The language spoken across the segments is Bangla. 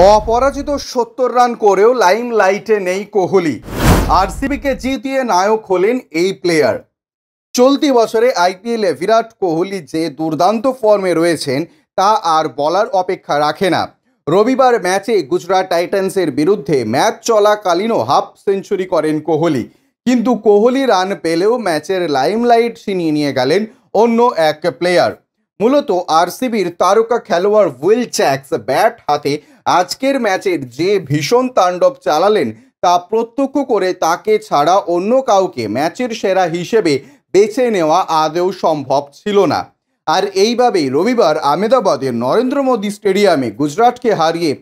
অপরাজিত ৭০ রান করেও লাইমলাইটে নেই কোহলি। আরসিবিকে জিতিয়ে নায়ক হলেন এই প্লেয়ার। চলতি বছরে আইপিএলে বিরাট কোহলি যে দুর্দান্ত ফর্মে রয়েছেন তা আর বলার অপেক্ষা রাখে না। রবিবার ম্যাচে গুজরাট টাইটান্সের বিরুদ্ধে ম্যাচ চলাকালীনও হাফ সেঞ্চুরি করেন কোহলি। কিন্তু কোহলি রান পেলেও ম্যাচের লাইমলাইট ছিনিয়ে নিয়ে গেলেন অন্য এক প্লেয়ার। মূলত আরসিবির তারকা খেলোয়াড় উইল জ্যাকস ব্যাট হাতে আজকের ম্যাচের যে ভীষণ তাণ্ডব চালালেন তা প্রত্যক্ষ করে তাকে ছাড়া অন্য কাউকে ম্যাচের সেরা হিসেবে বেছে নেওয়া আদৌ সম্ভব ছিল না। আর এইভাবেই রবিবার আহমেদাবাদের নরেন্দ্র মোদী স্টেডিয়ামে গুজরাটকে হারিয়ে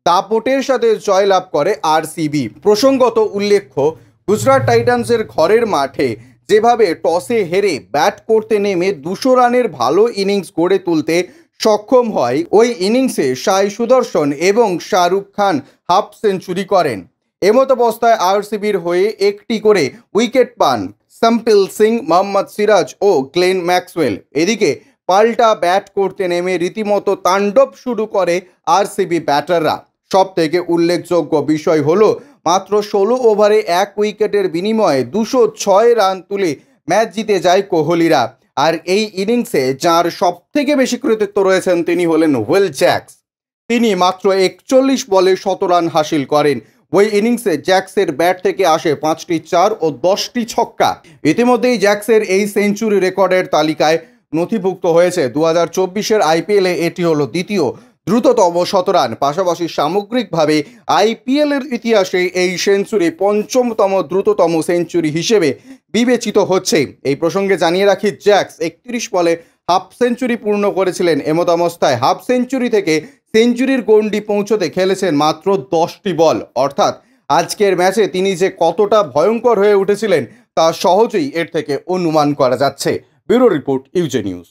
দাপটের সাথে জয়লাভ করে আরসিবি। প্রসঙ্গত উল্লেখ্য, গুজরাট টাইটান্সের ঘরের মাঠে যেভাবে টসে হেরে ব্যাট করতে নেমে ২০০ রানের ভালো ইনিংস গড়ে তুলতে সক্ষম হয়, ওই ইনিংসে সাই সুদর্শন এবং শাহরুখ খান হাফ সেঞ্চুরি করেন। এমতাবস্থায় আরসিবির হয়ে একটি করে উইকেট পান সাম্পিল সিং, মোহাম্মদ সিরাজ ও গ্লেন ম্যাক্সওয়েল। এদিকে পাল্টা ব্যাট করতে নেমে রীতিমতো তাণ্ডব শুরু করে আরসিবি ব্যাটাররা। সব থেকে উল্লেখযোগ্য বিষয় হলো মাত্র ১৬ ওভারে ১ উইকেটের বিনিময়ে ২০৬ রান তুলে ম্যাচ জিতে যায় কোহলিরা। আর এই ইনিংসে যার সব থেকে বেশি কৃতিত্ব রয়েছেন তিনি হলেন উইল জ্যাকস। তিনি মাত্র ৪১ বলে ১০০ রান হাসিল করেন। ওই ইনিংসে জ্যাক্সের ব্যাট থেকে আসে ৫টি ৪ ও ১০টি ছক্কা। ইতিমধ্যেই জ্যাক্সের এই সেঞ্চুরি রেকর্ডের তালিকায় নথিভুক্ত হয়েছে। ২০২৪-এর আইপিএলে এটি হলো দ্বিতীয় দ্রুততম শতরান। পাশাপাশি সামগ্রিকভাবে আইপিএলের ইতিহাসে এই সেঞ্চুরি পঞ্চমতম দ্রুততম সেঞ্চুরি হিসেবে বিবেচিত হচ্ছে। এই প্রসঙ্গে জানিয়ে রাখি, জ্যাক্স ৩১ বলে হাফ সেঞ্চুরি পূর্ণ করেছিলেন। এমতাবস্থায় হাফ সেঞ্চুরি থেকে সেঞ্চুরির গণ্ডি পৌঁছতে খেলেছেন মাত্র 10টি বল। অর্থাৎ আজকের ম্যাচে তিনি যে কতটা ভয়ঙ্কর হয়ে উঠেছিলেন তা সহজেই এর থেকে অনুমান করা যাচ্ছে। ব্যুরো রিপোর্ট, ইউজে নিউজ।